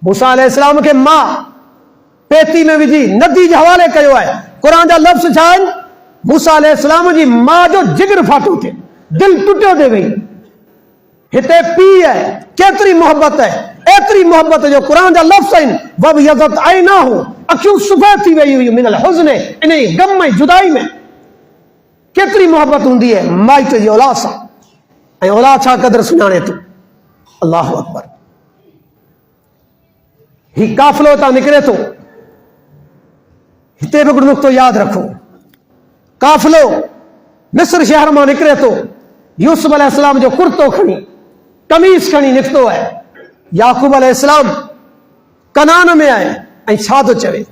मूसा अलैहिस्सलाम खे माउ पेती में विझी नदी जे हवाले कयो आहे। क़ुरान जा लफ़्ज़ छा आहिनि? मूसा अलैहिस्सलाम जी माउ जो जिगर फाटो थिए, दिल टुटियो थिए वई। हिते पीउ आहे, केतिरी मोहबत है, एतिरी मोहबत जो क़ुरान जा लफ़्ज़ आहिनि, वब यज़त ऐनाहु, अखियूं सफ़ेद थी वई हुई मिनल हुज़्न, इन गम में जुदाई में। केतिरी मोहबत हूंदी है माइट जी औलाद सां, ऐं औलाद छा क़दुरु सुञाणे थो। अल्लाह अकबर। ही काफ़िलो तां निकिरे थो, हिते बि हिकिड़ो नुक़्तो यादि रखो। काफ़िलो मिस्र शहर मां निकिरे थो, यूसुफ अलैहिस्सलाम जो कुर्तो खणी, कमीज़ खणी निकितो आहे। याकूब अलैहिस्सलाम कनान में आहे ऐं छा थो चवे?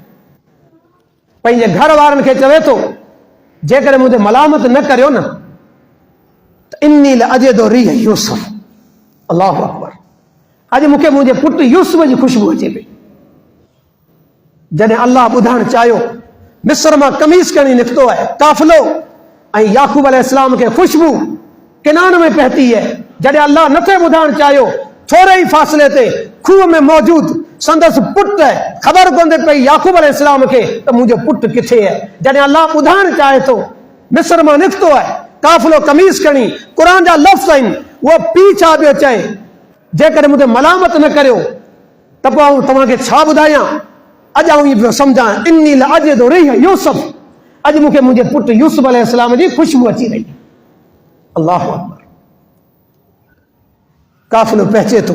पंहिंजे घर वारनि खे चवे थो, जेकॾहिं मुंहिंजे मलामत न करियो न त इन्नी लअजिदु रीह यूसुफ। अल्लाह अकबर। अॼु मूंखे मुंहिंजे पुटु यूसुफ जी ख़ुशबू अचे पई। जॾहिं अल्लाह ॿुधाइणु चाहियो, मिस्र मां कमीज़ खणी निकितो आहे काफ़िलो, ऐं याकूब अलैहिस्सलाम खे ख़ुशबू किनान में पहुती है। जॾहिं अल्लाह नथे ॿुधाइणु चाहियो, थोरे ई फ़ासिले ते खूह में मौजूद संदसि पुटु आहे, ख़बर कोन पई याकूब अलैहिस्सलाम खे त मुंहिंजो पुटु किथे आहे। जॾहिं अल्लाह ॿुधाइणु चाहे थो, मिस्र मां निकितो आहे काफ़िलो कमीज़ खणी, क़ुरान जा लफ़्ज़ आहिनि, उहो पीउ छा पियो चए? जेकॾहिं मुंहिंजे मलामत न करियो त पोइ आऊं तव्हांखे छा ॿुधायां? अॼु आऊं इहो पियो सम्झां, इन्नी लअजिदु रीह यूसुफ। अॼु मूंखे मुंहिंजे पुटु यूसुफ अलैहिस्सलाम जी ख़ुशबू अची रही। अल्लाह अकबर। काफ़िलो पहुचे थो,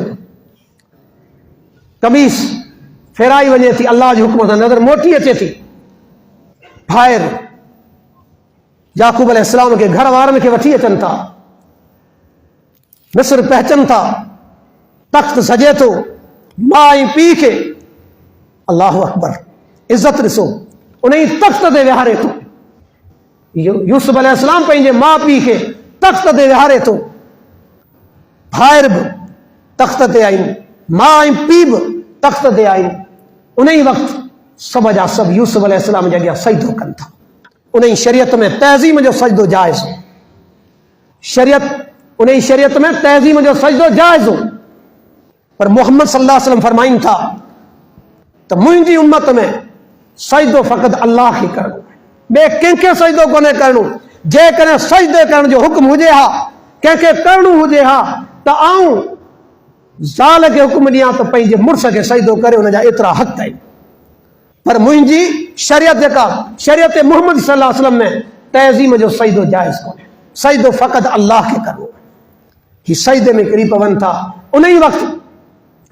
कमीज़ फेराई वञे थी, अल्लाह जे हुक्म सां नज़र मोटी अचे थी। भाइर याकूब अलैहिस्सलाम खे घर वारनि खे वठी अचनि था, मिस्र पहुचनि था, तख़्त सजे थो माउ ऐं पीउ खे। अल्लाह अकबर। इज़त ॾिसो, उन ई तख़्त ते विहारे थो। यूसुफ अलैहिस्सलाम पंहिंजे माउ पीउ खे तख़्त ते विहारे थो। भाइर बि तख़्त ते आहिनि, माउ ऐं पीउ बि तख़्त ते आहिनि। उन ई वक़्तु सभ जा सभु यूसुफ अलैहिस्सलाम जे अॻियां सजदो कनि था। उन ई शरीयत में तहज़ीम जो सजदो जाइज़ हो। उन ई शरीयत में तहज़ीम जो सजदो जाइज़ हो। पर मोहम्मद सल्लल्लाहु अलैहि वसल्लम फरमाइनि था त मुंहिंजी उम्मत में सजदो फ़क़ति अल्लाह खे करणो आहे, ॿिए कंहिंखे सजदो कोन्हे करणो। जेकॾहिं सजदे करण जो हुकुम हुजे हा, कंहिंखे करणो हुजे हा, त आऊं ज़ाल खे हुकुम ॾियां त पंहिंजे मुड़ुस खे सजदो करे, हुनजा एतिरा हक़ आहिनि। पर मुंहिंजी शरीयत जेका शरीयत मोहम्मद सल्लल्लाहु अलैहि वसल्लम में तहज़ीम जो सजदो जाइज़ कोन्हे। सजदो फ़क़ति अल्लाह खे करणो आहे। ही सजदे में किरी पवनि था। उन ई वक़्तु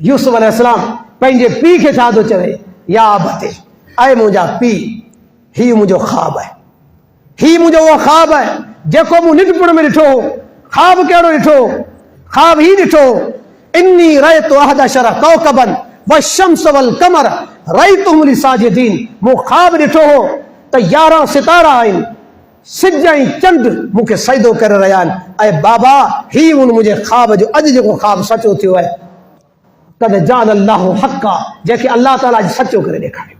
यूसुफ अलैहिस्सलाम पंहिंजे पीउ खे छा थो चवे? या अबते, ऐं मुंहिंजा पीउ, ही मुझो ख्वाब है, ही मुझो वो ख्वाब है जेको मूं निंढपण में ॾिठो। ख्वाब कहिड़ो ॾिठो? ख्वाब ही ॾिठो, इन्नी रअयतु अहदशरा कौकबन वश्शम्स वल कमर रअयतुहुम लिसाजिदीन। मूं ख्वाब ॾिठो हो त 11 सितारा आहिनि, सिज ऐं चंड मूंखे सजदो करे रहिया आहिनि। ऐं बाबा ही मुंहिंजे ख्वाब जो अॼु जेको ख्वाब सचो थियो आहे, कद जान अल्लाहु हक़ा, जंहिंखे अल्लाह ताला अॼु सचो करे ॾेखारियो।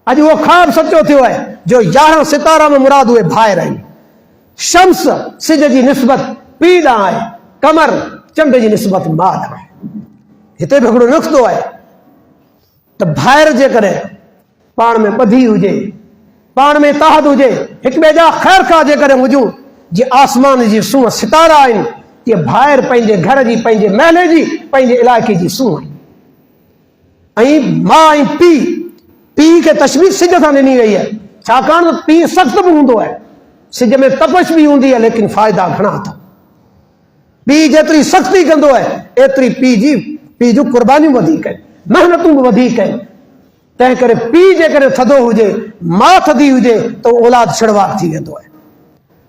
अॼु उहो ख्वाब सचो थियो आहे जो 11 सितारा में मुराद उहे भाइर आहिनि। शम्स सिज जी निस्बत पीउ ॾांहुं आहे, कमर चंड जी निस्बत माउ ॾांहुं आहे। हिते बि हिकिड़ो नुक़्तो आहे त भाइर जेकॾहिं पाण में ॿधी हुजे, पाण में ताहद हुजे, हिक ॿिए जा ख़ैर खा जेकॾहिं हुजूं, जीअं आसमान जी सूंहं सितारा आहिनि, तीअं भाइर पंहिंजे घर जी, पंहिंजे महले जी, पंहिंजे इलाइक़े जी सूंहं। ऐं माउ ऐं पीउ खे तशबीह सिज सां ॾिनी वई आहे, छाकाणि त पीउ सख़्तु बि हूंदो आहे, सिज में तपश भी होंगी है, लेकिन फायदा घना था। पी जेतरी सख्ती कंदो है, एतरी पी जो कुर्बानियों वधीक है, मेहनतूं भी वधीक है। तंहिं करे पी जे करे थदो हुजे, मां थदी हुजे, तो औलाद छिड़वाक थी वेंदो है।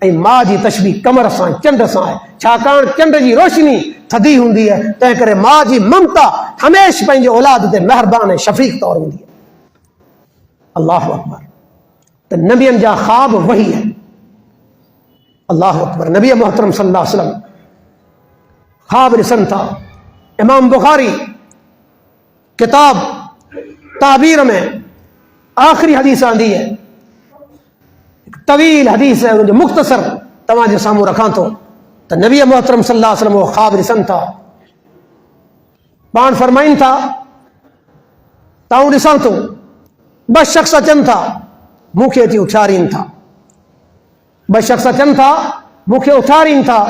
ऐं मां जी तशबीह कमर सां, चंड सां आहे, छाकाणि चंड जी रोशनी थदी हूंदी है। तंहिं करे मां जी ममता हमेशह पंहिंजे औलाद ते मेहरबान ऐं शफ़ीक तौर हूंदी है। अल्लाह अकबर। त नबियनि जा ख्वाब वही है। अल्लाह अकबर। नबी मोहतरम सल्लल्लाहु अलैहि वसल्लम ख्वाब ॾिसनि था। इमाम बुखारी किताब ताबीर में आखिरी हदीस आंदी है, तवील हदीस है, उनजो मुख्तसर तव्हांजे साम्हूं रखां थो त नबी मोहतरम सल्लल्लाहु अलैहि वसल्लम वो ख्वाब ॾिसनि था। पाण फरमाइनि था, ताऊं ॾिसां थो 2 शख़्स अचनि था, मूंखे अची उथारीनि था। 2 शख़्स अचनि था, मूंखे उथारीनि था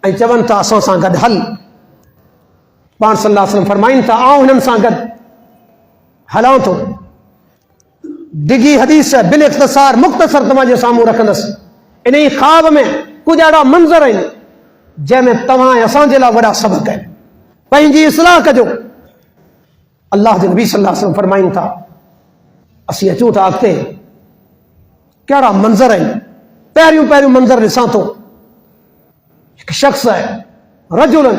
ऐं चवनि था असां सां गॾु हल। पाण सल्लल्लाहु अलैहि वसल्लम फरमाइनि था, आउं हिननि सां गॾु हलां थो। डिघी हदीस है, बिल इख्तिसार मुख्तसर तव्हांजे साम्हूं रखंदुसि। इन ई ख्वाब में कुझु अहिड़ा मंज़र आहिनि जंहिंमें तव्हां ऐं असांजे लाइ वॾा सबक़ आहिनि। पंहिंजी इस्लाह कजो। अल्लाह जे नबी सल्लल्लाहु अलैहि वसल्लम फरमाइनि था, असीं अचूं था अॻिते, कहिड़ा मंज़र आहिनि। पहिरियों मंज़र ॾिसां थो, हिकु शख़्स आहे, रजुलन,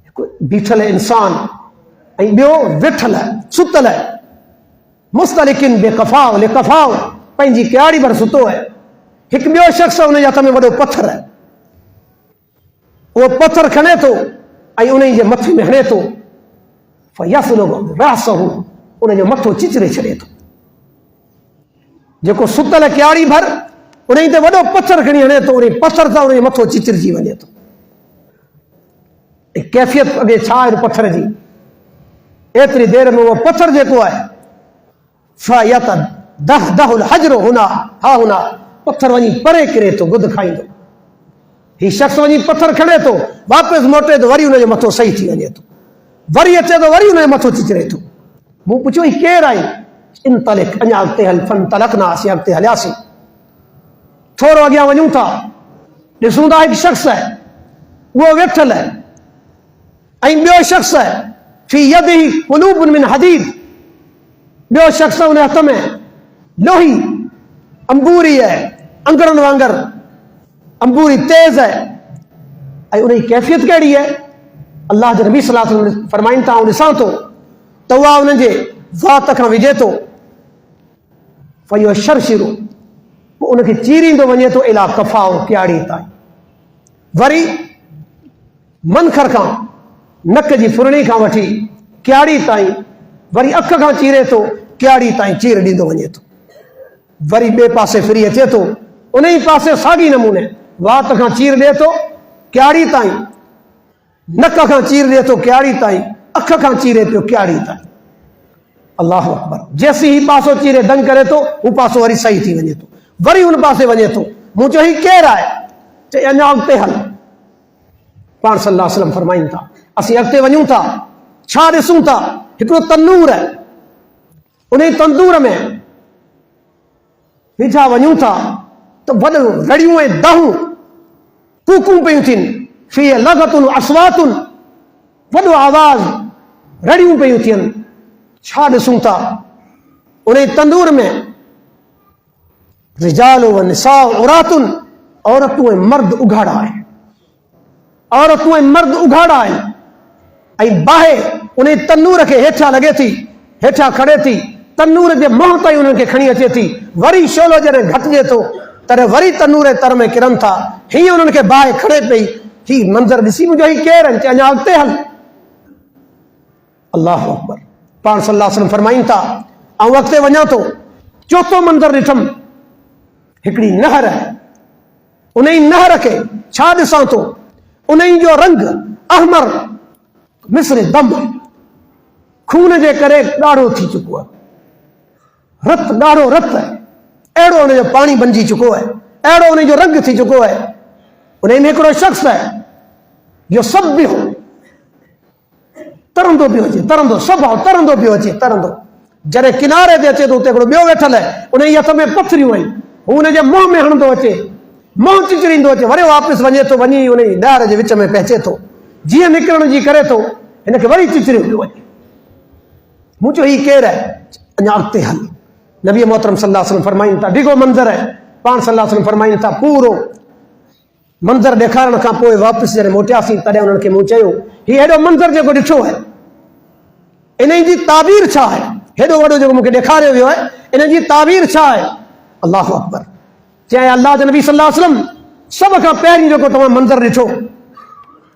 हिकु बीठल इंसान ऐं ॿियो वेठल सुतल आहे, मुस्तलिकिन बेकफ़ाव लिकफ़ाव, पंहिंजी क्यारी भर सुतो आहे। हिकु ॿियो शख़्स उनजे हथ में वॾो पत्थर आहे, उहो पत्थर खणे थो ऐं उन जे मथे में हणे थो, फयस्लुबु रासहु, उनजो मथो चिचरे छॾे थो। जेको सुतल क्यारी भर उन ते वॾो पत्थर खणी हणे थो, उन पत्थर सां उनजो मथो चिचरजी वञे थो। कैफ़ियत अॻे छा आहे पत्थर जी? एतिरी देर में उहो पत्थर जेको आहे, फयतदहदहुल हजरु हुना हा हुना, पत्थर वञी परे किरे थो, गुद खाईंदो। ही शख़्स वञी पत्थर खणे थो, वापसि मोटे थो, वरी उनजो मथो सही थी वञे थो, वरी अचे थो, वरी उनजो मथो चिचरे थो। मूं पुछियो, ही केरु आई? इंतलिक, अञा अॻिते हल, फंतलकना, असीं अॻिते हलियासीं। थोरो अॻियां वञूं था, ॾिसूं था हिकु शख़्स आहे, उहो वेठल आहे ऐं ॿियो शख़्स आहे, फी यदिही कुलूबुन मिन हदीद, ॿियो शख़्स उन हथ में लोही अंबूरी आहे, अंगड़नि वांगर अंबूरी तेज आहे। ऐं उन जी कैफ़ियत कहिड़ी आहे? अल्लाह जे नबी सल्लल्लाहु अलैहि वसल्लम फरमाइनि था, ॾिसां थो त उहा उन जे ज़ात खां विझे थो, फयुशरशिरु, पोइ उनखे चीरींदो वञे थो, इला कफ़ाओ, क्यारी ताईं, वरी मनखर खां, नक जी फुरणी खां वठी क्यारी ताईं, वरी अख खां चीरे थो, क्यारी ताईं चीर ॾींदो वञे थो, वरी ॿिए पासे फिरी अचे थो, उन ई पासे साॻी नमूने वात खां चीर ॾिए थो, क्यारी ताईं, नक खां चीर ॾिए थो, क्यारी ताईं, अख खां चीरे पियो, क्यारी ताईं। अल्लाह अकबर। जैसे ही पासो चीरे दंग करे थो, हू पासो वरी सही थी वञे थो, वरी उन पासे वञे थो। मूं चयो, ही केरु आहे? चई, अञा अॻिते हल। पाण सल्लल्लाहु अलैहि वसल्लम फरमाइनि था, असीं अॻिते वञूं था, छा ॾिसूं था? हिकिड़ो तंदूर आहे, उन तंदूर में वेठा वञूं था त वॾो रड़ियूं ऐं दहूं कूकूं पियूं थियनि, फी लगतुन अस्वातुन, वॾो आवाज़, रड़ियूं पियूं थियनि। छा ॾिसूं था? उन तंदूर में रिजाल व निसा औरातुन, औरतूं ऐं मर्द उघाड़ा आहिनि, औरतूं ऐं मर्द उघाड़ा आहिनि। ऐं बाहि उन तंदूर खे हेठां लॻे थी, हेठां खड़े थी, तंदूर जे मुंहं ताईं उन्हनि खे खणी अचे थी, वरी शोलो जॾहिं घटिजे थो तॾहिं वरी तंदूर जे तर में किरनि था। हीअं उन्हनि खे बाहि खड़े पई। ही मंज़र ॾिसी मुंहिंजो ही केरु आहिनि? अञा अॻिते हल। अल्लाह अकबर। पाण सल्लल्लाहु अलैहि वसल्लम फरमाइनि था, ऐं अॻिते वञा थो, चोथों मंज़र ॾिठमि, हिकिड़ी नहर आहे। उन ई नहर खे छा ॾिसां थो, उन ई जो रंग अहमर मिस्र दम, खून जे करे ॻाढ़ो थी चुको आहे, रत ॻाढ़ो रत आहे, अहिड़ो उनजो पाणी बणिजी चुको आहे, अहिड़ो उनजो रंग थी चुको आहे। उन में हिकिड़ो शख़्स आहे जो सभु बियो तरंदो पियो अचे, तरंदो सभु तरंदो पियो अचे, तरंदो। जॾहिं किनारे ते अचे थो उते हिकिड़ो ॿियो वेठल आहे, उन जी हथ में पथरियूं आहिनि, हू उनजे मुंहं में हणंदो अचे, मुंहुं चिचड़ींदो अचे, वरी वापसि वञे थो, वञी उन नहर जे विच में पहुचे थो, जीअं निकिरण जी करे थो, हिनखे वरी चिचड़ियो पियो वञे। मूं चयो ही केरु आहे? अञा अॻिते हल। नबी मोहतरम सल्लल्लाहु अलैहि वसल्लम फरमाइनि था, डिघो मंज़र आहे। पाण सल्लल्लाहु अलैहि वसल्लम फरमाइनि था, पूरो मंज़र ॾेखारण खां पोइ वापसि जॾहिं मोटियासीं तॾहिं उन्हनि खे मूं चयो, ही हेॾो मंज़र जेको ॾिठो आहे, इन जी ताबीर छा आहे? हेॾो वॾो जेको मूंखे ॾेखारियो वियो आहे, इन जी ताबीर छा आहे? अल्लाह अकबर। चए अल्लाह जे नबी सल्लल्लाहु अलैहि वसल्लम, सभ खां पहिरीं जेको तव्हां मंज़र ॾिठो,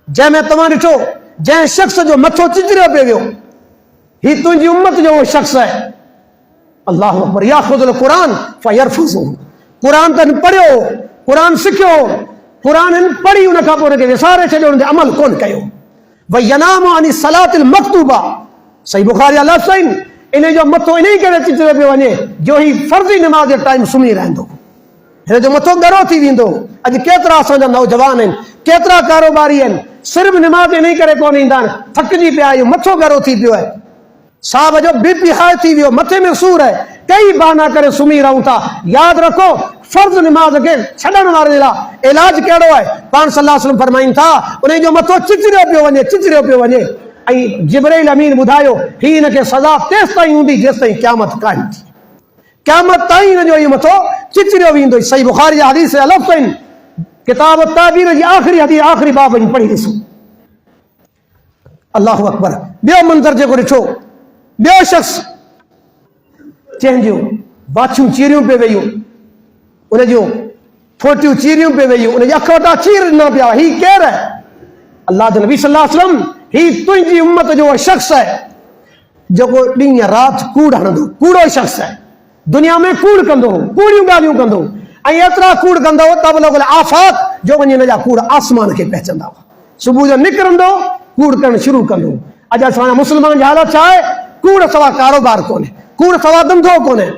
जंहिंमें तव्हां ॾिठो, जंहिं शख़्स जो मथो चिचरियो पियो वियो, ही तुंहिंजी उम्मत जो उहो शख़्स आहे। अल्लाह अकबर। याखुज़ुल क़ुरान फयरफुज़ुहु। क़ुरान त पढ़ियो, क़ुरान सिखियो, क़ुरान पढ़ी उन खां पोइ उनखे विसारे छॾियो, उन ते अमल कोन कयो। वयनामु अनी सलातिल मक्तूबा। सही बुखारी लफ़्ज़ आहिनि। इन जो मथो इन ई करे चिचरियो पियो वञे जो ही फर्ज़ी निमाज़ जे टाइम सुम्ही रहंदो, हिन जो मथो ॻरो थी वेंदो। अॼु केतिरा असांजा नौजवान आहिनि, केतिरा कारोबारी आहिनि, सिर्फ़ु निमाज़ इन ई करे कोन ईंदा आहिनि, थकिजी पिया आहियूं, मथो ॻरो थी पियो आहे, साहब जो बीपी हाई थी वियो, मथे में सूर आहे, कई बहाना करे सुम्ही रहूं था। यादि रखो, फर्ज़ निमाज़ खे छॾण वारे लाइ इलाज कहिड़ो आहे? पाण सल्लल्लाहु अलैहि वसल्लम फरमाइनि था, उन जो मथो चिचरियो पियो वञे, चिचरियो पियो वञे। ऐं जिब्राइल अमीन ॿुधायो, ही हिनखे सज़ा तेसि ताईं हूंदी जेसि ताईं क़यामत क़ाइम थी, क़यामत ताईं हिन जो इहो मथो चिचरियो वेंदो। सही बुखारी जा हदीस लफ़्ज़ आहिनि, किताब ताबीर जी आख़िरी हदीस, आख़िरी बाब में पढ़ी ॾिसो। अल्लाह अकबर। ॿियो मंज़र जेको ॾिठो, ॿियो शख़्स जंहिंजूं बाछियूं चीरियूं पे वयूं, उन जूं फोटियूं चीरियूं पे वयूं, उन जा अख वटा चीर ॾिना पिया। ही केरु आहे? अल्लाह जे नबी सल्लल्लाहु अलैहि वसल्लम, ही तुंहिंजी उम्मत जो शख़्स आहे जेको ॾींहुं राति कूड़ हणंदो, कूड़ो शख़्स आहे, दुनिया में कूड़ कंदो, कूड़ियूं ॻाल्हियूं कंदो, ऐं एतिरा कूड़ कंदो तबलगुल आफ़ात जो वञी हिन जा कूड़ आसमान खे पहचंदा हुआ। सुबुह जो निकिरंदो, कूड़ करणु शुरू कंदो। अॼु असांजा मुस्लमान जी हालत छा आहे? कूड़ सवा कारोबार कोन्हे, कूड़ सवा धंधो कोन्हे।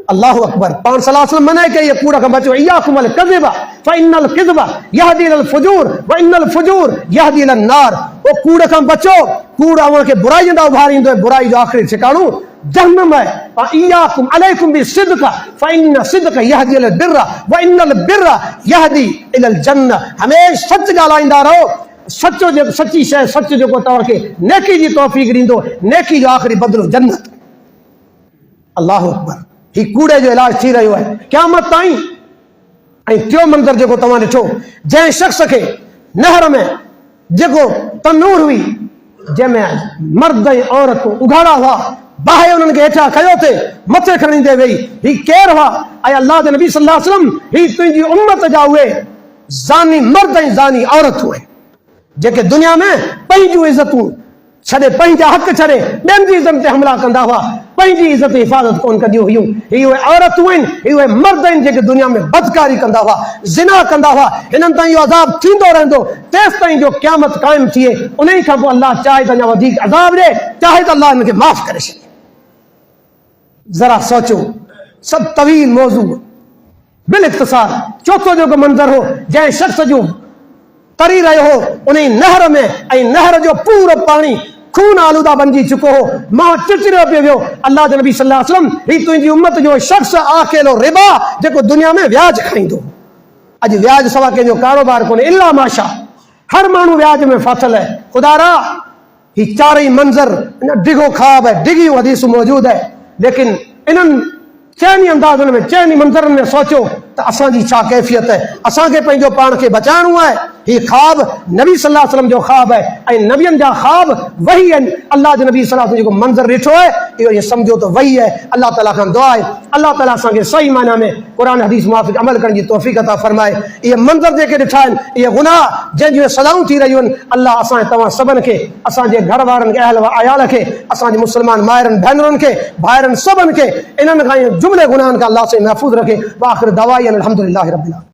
अल्लाह अकबर। पाण सल्लल्लाहु अलैहि वसल्लम मने कई कूड़ खां बचो। इय्याकुमुल कज़िबा फ़इन्नल क़िज़बा यहदी इलल फ़ुजूर व इन्नल फ़ुजूर यहदी इलन नार। ओ कूड़ खां बचो, कूड़ अव्हां खे बुराई ॾांहुं उभारींदो आहे, बुराई जो आख़िरी ठिकाणो जहन्नम आहे। इय्याकुम अलैकुम बिसिद्क़ फ़इन्न सिद्क़ यहदी इलल बिर्र व इन्नल बिर्र यहदी इलल जन्नह। हमेशा सच ॻाल्हाईंदा रहो, सचो जेको सची शइ, सच जेको तव्हांखे नेकी जी तौफ़ीक़ ॾींदो, नेकी जो आख़िरी बदिलो जन्नत। अल्लाह अकबर। ही कूड़े जो इलाज थी रहियो आहे क़यामत ताईं। ऐं टियों मंज़र जेको तव्हां ॾिठो, जंहिं शख़्स खे नहर में जेको तनूर हुई, जंहिंमें मर्द ऐं औरतूं उघाड़ा हुआ, बाहि उन्हनि खे हेठां कयो थे, मथे खणींदे वेही, ही केरु हुआ? ऐं अल्लाह जे नबी सल्लल्लाहु अलैहि वसल्लम, ही तुंहिंजी उम्मत जा उहे ज़ानी मर्द ऐं ज़ानी औरतूं आहिनि जेके दुनिया में पंहिंजूं इज़तूं छॾे, पंहिंजा हक़ छॾे ॿियनि जी इज़त ते हमला कंदा हुआ, पंहिंजी इज़त जी हिफ़ाज़त कोन कंदियूं हुयूं। ही उहे औरतूं आहिनि, ही उहे मर्द आहिनि जेके दुनिया में बदकारी कंदा हुआ, ज़िना कंदा हुआ। हिननि ताईं इहो अज़ाब थींदो रहंदो तेसि ताईं जो क़यामत क़ाइम थिए। उन खां पोइ अल्लाह चाहे त अञा वधीक अज़ाब ॾे, चाहे त अल्लाह हिनखे माफ़ करे छॾे। ज़रा सोचो, सभु तवील मौज़ू बिल इख़्तिसार। चौथों जेको मंज़र हो, जंहिं शख़्स जूं तरी रहियो हो उन नहर में, ऐं नहर जो पूरो पाणी खून आलूदा बणिजी चुको हो, मां चिचरियो पियो वियो। अल्लाह जे नबी सल्लल्लाहु अलैहि वसल्लम, ही तुंहिंजी उम्मत जो शख़्स अकेलो रिबा जेको दुनिया में व्याज खाईंदो। अॼु व्याज सवा कंहिंजो कारोबार कोन्हे, इल्ला माशा, हर माण्हू व्याज में फाथल है। खुदारा, ही चारई मंज़र डिघो ख्वाब है, डिघियूं हदीसूं मौजूद है, लेकिन इन्हनि चइनी अंदाज़नि में चइनी मंज़रनि में सोचो त असांजी छा कैफ़ियत है। असांखे पंहिंजो पाण खे बचाइणो आहे। हीउ ख़्वाब नबी सल्लल्लाहु अलैहि वसल्लम जो ख़्वाब है ऐं नबियनि जा ख़्वाब वही आहिनि। अल्लाह जे नबी सल्लल्लाहु अलैहि वसल्लम जेको मंज़र ॾिठो आहे इहो ये सम्झो त वही आहे। अल्लाह ताला खां दुआ आहे अल्लाह ताला असांखे सही माना में क़ुरान हदीस मुआफ़िक़ अमल करण जी तौफ़ीक़ अता फ़रमाए। इहे मंज़र जेके ॾिठा आहिनि इहे गुनाह जंहिंजूं इहे सज़ाऊं थी रहियूं आहिनि अल्लाह असां तव्हां सभिनि खे असांजे घर वारनि खे अहल अयाल खे असांजे मुस्लमान माइरनि भेनरुनि खे भाइरनि सभिनि खे इन्हनि खां जुमिले गुनाहनि खां अल्लाह से महफ़ूज़ रखे। आख़िर दवाई अल्हम्दुलिल्लाहि रब्बिल आलमीन।